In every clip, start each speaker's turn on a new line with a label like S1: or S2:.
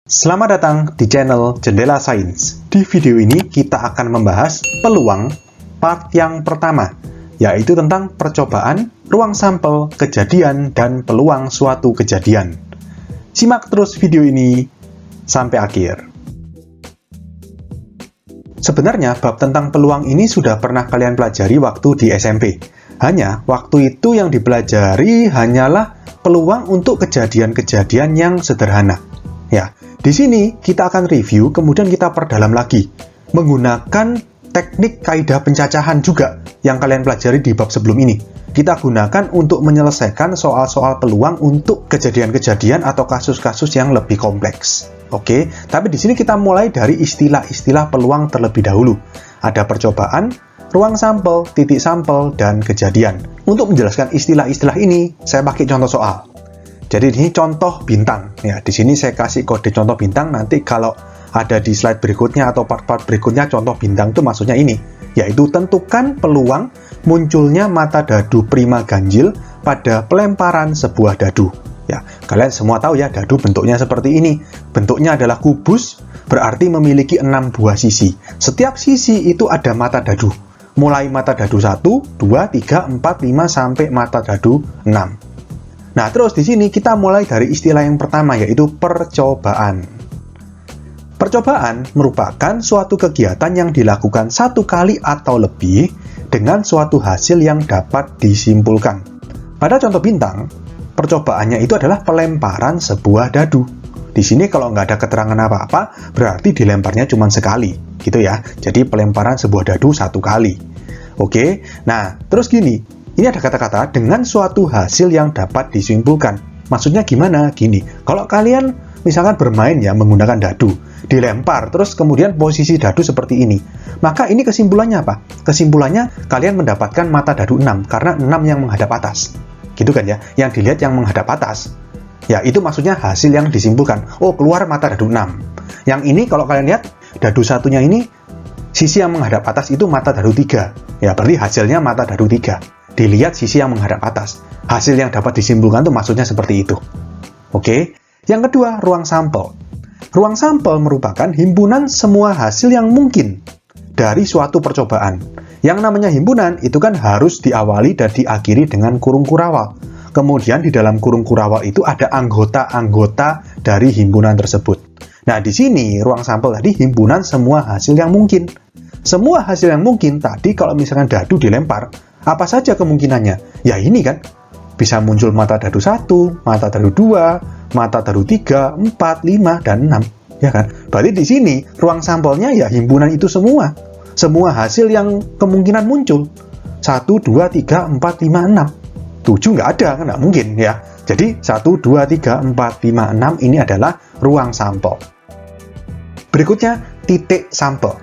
S1: Selamat datang di channel Jendela Sains. Di video ini kita akan membahas peluang part yang pertama, yaitu tentang percobaan, ruang sampel, kejadian, dan peluang suatu kejadian. Simak terus video ini sampai akhir. Sebenarnya bab tentang peluang ini sudah pernah kalian pelajari waktu di SMP. Hanya waktu itu yang dipelajari hanyalah peluang untuk kejadian-kejadian yang sederhana. Ya, di sini kita akan review, kemudian kita perdalam lagi menggunakan teknik kaidah pencacahan juga yang kalian pelajari di bab sebelum ini. Kita gunakan untuk menyelesaikan soal-soal peluang untuk kejadian-kejadian atau kasus-kasus yang lebih kompleks. Oke, tapi di sini kita mulai dari istilah-istilah peluang terlebih dahulu. Ada percobaan, ruang sampel, titik sampel, dan kejadian. Untuk menjelaskan istilah-istilah ini, saya pakai contoh soal. Jadi ini contoh bintang. Ya, di sini saya kasih kode contoh bintang. Nanti kalau ada di slide berikutnya atau part-part berikutnya, contoh bintang itu maksudnya ini, yaitu tentukan peluang munculnya mata dadu prima ganjil pada pelemparan sebuah dadu. Ya, kalian semua tahu ya, dadu bentuknya seperti ini. Bentuknya adalah kubus, berarti memiliki 6 buah sisi. Setiap sisi itu ada mata dadu. Mulai mata dadu 1, 2, 3, 4, 5 sampai mata dadu 6. Nah, terus di sini kita mulai dari istilah yang pertama, yaitu percobaan. Percobaan merupakan suatu kegiatan yang dilakukan satu kali atau lebih dengan suatu hasil yang dapat disimpulkan. Pada contoh bintang, percobaannya itu adalah pelemparan sebuah dadu. Di sini kalau nggak ada keterangan apa-apa, berarti dilemparnya cuma sekali, gitu ya. Jadi pelemparan sebuah dadu satu kali. Oke, nah terus gini. Ini ada kata-kata dengan suatu hasil yang dapat disimpulkan. Maksudnya gimana? Gini, kalau kalian misalkan bermain ya menggunakan dadu, dilempar, terus kemudian posisi dadu seperti ini. Maka ini kesimpulannya apa? Kesimpulannya kalian mendapatkan mata dadu 6, karena 6 yang menghadap atas. Gitu kan ya? Yang dilihat yang menghadap atas. Ya, itu maksudnya hasil yang disimpulkan. Oh, keluar mata dadu 6. Yang ini kalau kalian lihat, dadu satunya ini, sisi yang menghadap atas itu mata dadu 3. Ya, berarti hasilnya mata dadu 3. Dilihat sisi yang menghadap atas. Hasil yang dapat disimpulkan itu maksudnya seperti itu. Oke. Yang kedua, ruang sampel. Ruang sampel merupakan himpunan semua hasil yang mungkin dari suatu percobaan. Yang namanya himpunan itu kan harus diawali dan diakhiri dengan kurung kurawal. Kemudian di dalam kurung kurawal itu ada anggota-anggota dari himpunan tersebut. Nah, di sini ruang sampel tadi himpunan semua hasil yang mungkin. Semua hasil yang mungkin tadi kalau misalkan dadu dilempar, apa saja kemungkinannya? Ya ini kan, bisa muncul mata dadu 1, mata dadu 2, mata dadu 3, 4, 5, dan 6. Ya kan? Berarti di sini, ruang sampelnya ya himpunan itu semua. Semua hasil yang kemungkinan muncul. 1, 2, 3, 4, 5, 6. 7 nggak ada, kan nggak mungkin ya. Jadi 1, 2, 3, 4, 5, 6 ini adalah ruang sampel. Berikutnya, titik sampel.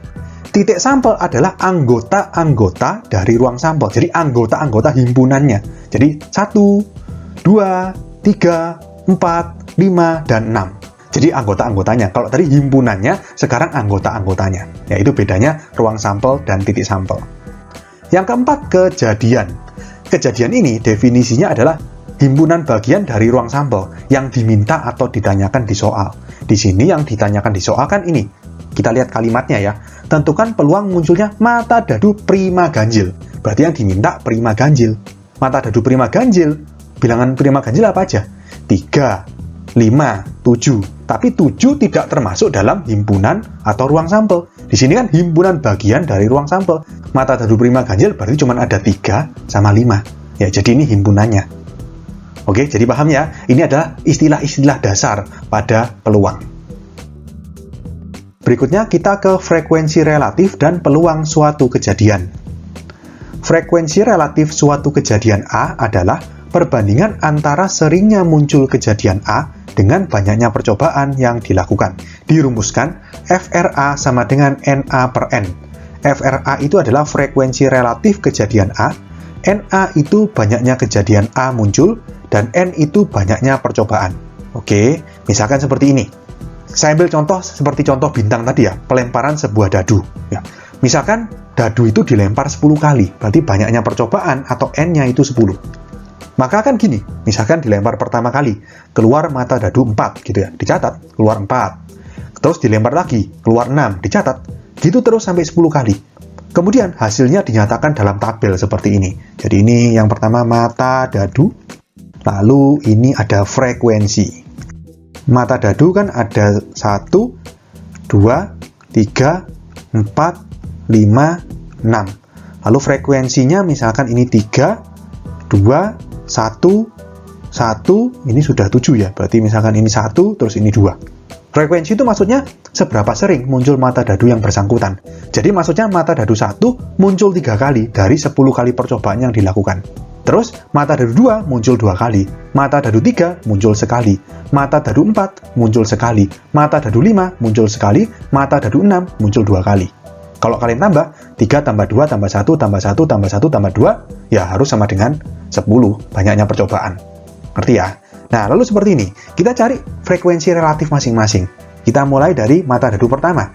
S1: Titik sampel adalah anggota-anggota dari ruang sampel. Jadi anggota-anggota himpunannya. Jadi 1, 2, 3, 4, 5, dan 6. Jadi anggota-anggotanya. Kalau tadi himpunannya, sekarang anggota-anggotanya. Yaitu bedanya ruang sampel dan titik sampel. Yang keempat, kejadian. Kejadian ini definisinya adalah himpunan bagian dari ruang sampel yang diminta atau ditanyakan di soal. Di sini yang ditanyakan di soal kan ini. Kita lihat kalimatnya ya. Tentukan peluang munculnya mata dadu prima ganjil. Berarti yang diminta prima ganjil. Mata dadu prima ganjil, bilangan prima ganjil apa aja? 3, 5, 7. Tapi 7 tidak termasuk dalam himpunan atau ruang sampel. Di sini kan himpunan bagian dari ruang sampel. Mata dadu prima ganjil berarti cuma ada 3 sama 5. Ya, jadi ini himpunannya. Oke, jadi paham ya? Ini adalah istilah-istilah dasar pada peluang. Berikutnya kita ke frekuensi relatif dan peluang suatu kejadian. Frekuensi relatif suatu kejadian A adalah perbandingan antara seringnya muncul kejadian A dengan banyaknya percobaan yang dilakukan. Dirumuskan, FRA sama dengan NA per N. FRA itu adalah frekuensi relatif kejadian A, NA itu banyaknya kejadian A muncul, dan N itu banyaknya percobaan. Oke, misalkan seperti ini. Saya ambil contoh seperti contoh bintang tadi ya, pelemparan sebuah dadu. Ya. Misalkan dadu itu dilempar 10 kali, berarti banyaknya percobaan atau N-nya itu 10. Maka kan gini, misalkan dilempar pertama kali, keluar mata dadu 4 gitu ya, dicatat, keluar 4. terus dilempar lagi, keluar 6, dicatat. Gitu terus sampai 10 kali. Kemudian hasilnya dinyatakan dalam tabel seperti ini. Jadi ini yang pertama mata dadu, lalu ini ada frekuensi. Mata dadu kan ada 1, 2, 3, 4, 5, 6. Lalu frekuensinya misalkan ini 3, 2, 1, 1, ini sudah 7 ya. Berarti misalkan ini 1, terus ini 2. Frekuensi itu maksudnya seberapa sering muncul mata dadu yang bersangkutan. Jadi maksudnya mata dadu 1 muncul 3 kali dari 10 kali percobaan yang dilakukan. Terus mata dadu 2 muncul 2 kali, mata dadu 3 muncul sekali, mata dadu 4 muncul sekali, mata dadu 5 muncul sekali, mata dadu 6 muncul 2 kali. Kalau kalian tambah, 3 tambah 2 tambah 1 tambah 1 tambah 1 tambah 2, ya harus sama dengan 10 banyaknya percobaan. Ngerti ya? Nah, lalu seperti ini, kita cari frekuensi relatif masing-masing. Kita mulai dari mata dadu pertama.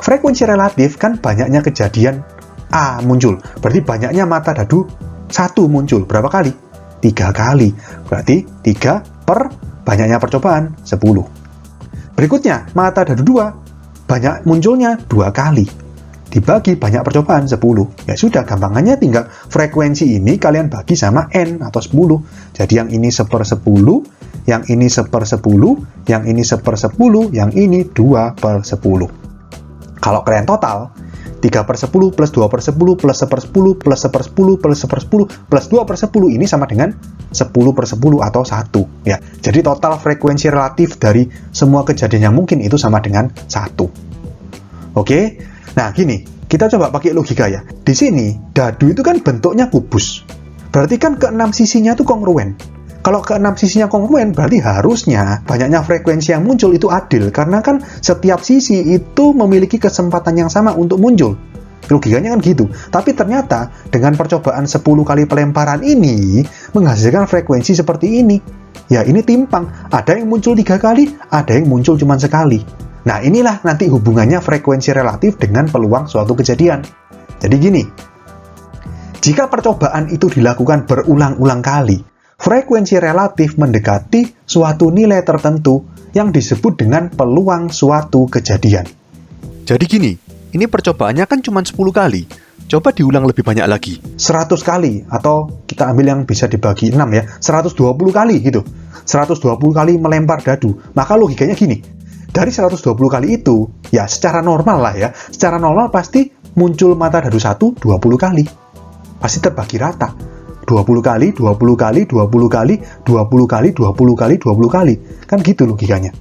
S1: Frekuensi relatif kan banyaknya kejadian A muncul, berarti banyaknya mata dadu 1 muncul. Berapa kali? 3 kali. Berarti 3 per banyaknya percobaan, 10. Berikutnya, mata dadu 2, banyak munculnya 2 kali. Dibagi banyak percobaan, 10. Ya sudah, gampangannya tinggal frekuensi ini kalian bagi sama N atau 10. Jadi yang ini 1/10, yang ini 1/10, yang ini 1/10, yang ini 2/10. Kalau kalian total, 3/10 plus 2/10 plus 1/10 plus 1/10 plus 1/10 plus 2/10 ini sama dengan 10/10 atau 1. Ya. Jadi total frekuensi relatif dari semua kejadian yang mungkin itu sama dengan 1. Oke? Nah, gini, kita coba pakai logika ya. Di sini, dadu itu kan bentuknya kubus. Berarti kan ke-6 sisinya itu kongruen. Kalau ke-6 sisinya kongruen, berarti harusnya banyaknya frekuensi yang muncul itu adil. Karena kan setiap sisi itu memiliki kesempatan yang sama untuk muncul. Logikanya kan gitu. Tapi ternyata dengan percobaan 10 kali pelemparan ini menghasilkan frekuensi seperti ini. Ya, ini timpang. Ada yang muncul 3 kali, ada yang muncul cuma sekali. Nah, inilah nanti hubungannya frekuensi relatif dengan peluang suatu kejadian. Jadi gini, jika percobaan itu dilakukan berulang-ulang kali, frekuensi relatif mendekati suatu nilai tertentu yang disebut dengan peluang suatu kejadian. Jadi gini, ini percobaannya kan cuma 10 kali. Coba diulang lebih banyak lagi. 100 kali, atau kita ambil yang bisa dibagi 6 ya, 120 kali gitu. 120 kali melempar dadu. Maka logikanya gini, dari 120 kali itu, ya secara normal lah ya, secara normal pasti muncul mata dadu 1 20 kali. Pasti terbagi rata. 20 kali, 20 kali, 20 kali, 20 kali, 20 kali, 20 kali. Kan gitu logikanya.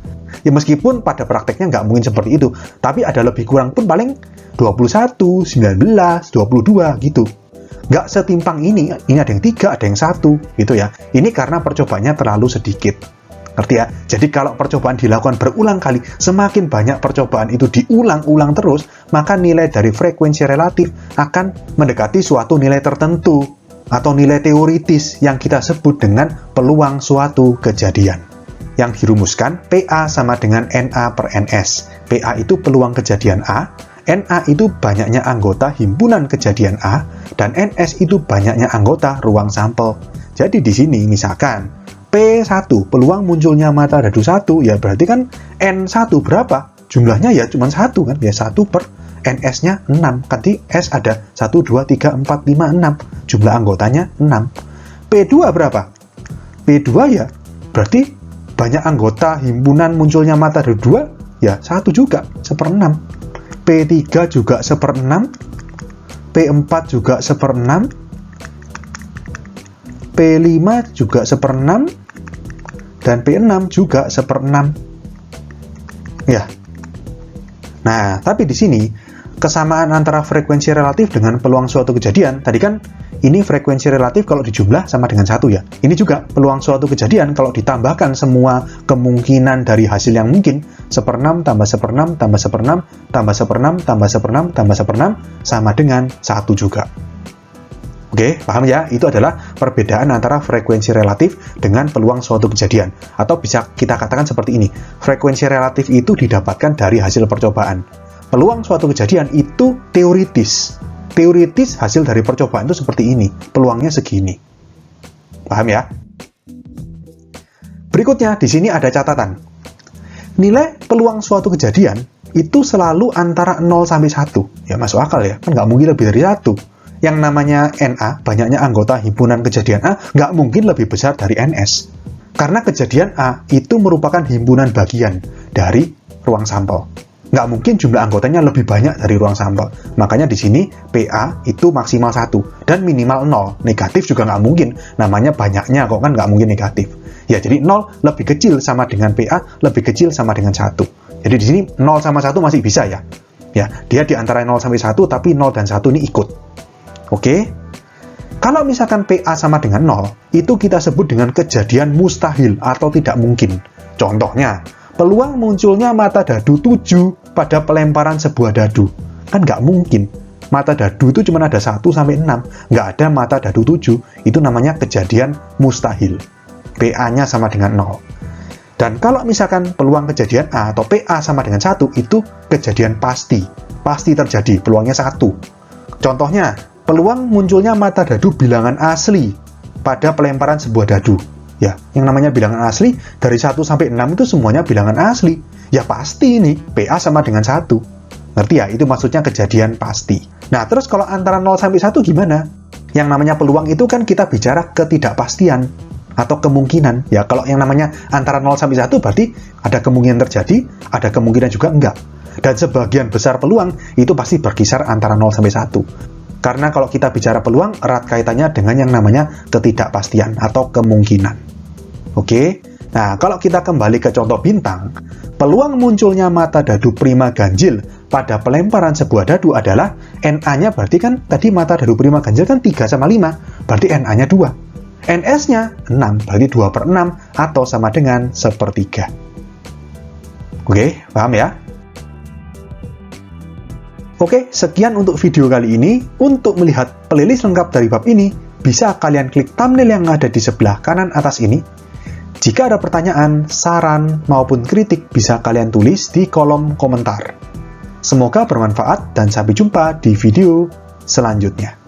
S1: Ya meskipun pada prakteknya nggak mungkin seperti itu, tapi ada lebih kurang pun paling 21, 19, 22 gitu. Nggak setimpang ini ada yang 3, ada yang 1 gitu ya. Ini karena percobaannya terlalu sedikit. Ngerti ya? Jadi kalau percobaan dilakukan berulang kali, semakin banyak percobaan itu diulang-ulang terus, maka nilai dari frekuensi relatif akan mendekati suatu nilai tertentu atau nilai teoritis yang kita sebut dengan peluang suatu kejadian. Yang dirumuskan, PA sama dengan NA per NS. PA itu peluang kejadian A, NA itu banyaknya anggota himpunan kejadian A, dan NS itu banyaknya anggota ruang sampel. Jadi di sini misalkan P1, peluang munculnya mata dadu 1, ya berarti kan N1 berapa? Jumlahnya ya cuma 1 kan, ya 1 per NS-nya 6. Kan di S ada 1, 2, 3, 4, 5, 6. Jumlah anggotanya 6. P2 berapa? P2 ya berarti banyak anggota himpunan munculnya mata dadu 2, ya 1 juga, 1/6. P3 juga 1/6. P4 juga 1/6. P5 juga 1/6, dan P6 juga 1/6. Ya. Nah, tapi di sini kesamaan antara frekuensi relatif dengan peluang suatu kejadian, tadi kan ini frekuensi relatif kalau dijumlah sama dengan 1 ya. Ini juga peluang suatu kejadian kalau ditambahkan semua kemungkinan dari hasil yang mungkin, 1/6 tambah 1/6 tambah 1/6 tambah 1/6 tambah 1/6 tambah 1/6 sama dengan 1 juga. Oke, paham ya? Itu adalah perbedaan antara frekuensi relatif dengan peluang suatu kejadian. Atau bisa kita katakan seperti ini, frekuensi relatif itu didapatkan dari hasil percobaan. Peluang suatu kejadian itu teoritis. Teoritis hasil dari percobaan itu seperti ini, peluangnya segini. Paham ya? Berikutnya, di sini ada catatan. nilai peluang suatu kejadian itu selalu antara 0 sampai 1. Ya masuk akal ya, kan nggak mungkin lebih dari 1. Yang namanya NA, banyaknya anggota himpunan kejadian A, nggak mungkin lebih besar dari NS. Karena kejadian A itu merupakan himpunan bagian dari ruang sampel. Nggak mungkin jumlah anggotanya lebih banyak dari ruang sampel. Makanya di sini PA itu maksimal 1 dan minimal 0. Negatif juga nggak mungkin. Namanya banyaknya kok kan nggak mungkin negatif. Ya jadi 0 lebih kecil sama dengan PA, lebih kecil sama dengan 1. Jadi di sini 0 sama 1 masih bisa ya. Ya, dia di antara 0 sampai 1 tapi 0 dan 1 ini ikut. Oke. Kalau misalkan PA sama dengan 0, itu kita sebut dengan kejadian mustahil atau tidak mungkin. Contohnya, peluang munculnya mata dadu 7 pada pelemparan sebuah dadu. Kan nggak mungkin. Mata dadu itu cuma ada 1 sampai 6. Nggak ada mata dadu 7. Itu namanya kejadian mustahil. PA-nya sama dengan 0. Dan kalau misalkan peluang kejadian A atau PA sama dengan 1, itu kejadian pasti. Pasti terjadi, peluangnya 1. Contohnya, peluang munculnya mata dadu bilangan asli pada pelemparan sebuah dadu. Ya, yang namanya bilangan asli, dari 1 sampai 6 itu semuanya bilangan asli. Ya pasti ini, PA sama dengan 1. Ngerti ya? Itu maksudnya kejadian pasti. Nah, terus kalau antara 0 sampai 1 gimana? Yang namanya peluang itu kan kita bicara ketidakpastian atau kemungkinan. Ya, kalau yang namanya antara 0 sampai 1 berarti ada kemungkinan terjadi, ada kemungkinan juga enggak. Dan sebagian besar peluang itu pasti berkisar antara 0 sampai 1. Karena kalau kita bicara peluang, erat kaitannya dengan yang namanya ketidakpastian atau kemungkinan. Oke? Nah, kalau kita kembali ke contoh bintang, peluang munculnya mata dadu prima ganjil pada pelemparan sebuah dadu adalah NA-nya berarti kan tadi mata dadu prima ganjil kan 3 sama 5, berarti NA-nya 2. NS-nya 6, berarti 2/6 atau sama dengan 1/3. Oke, paham ya? Oke, sekian untuk video kali ini. Untuk melihat playlist lengkap dari bab ini, bisa kalian klik thumbnail yang ada di sebelah kanan atas ini. Jika ada pertanyaan, saran, maupun kritik, bisa kalian tulis di kolom komentar. Semoga bermanfaat dan sampai jumpa di video selanjutnya.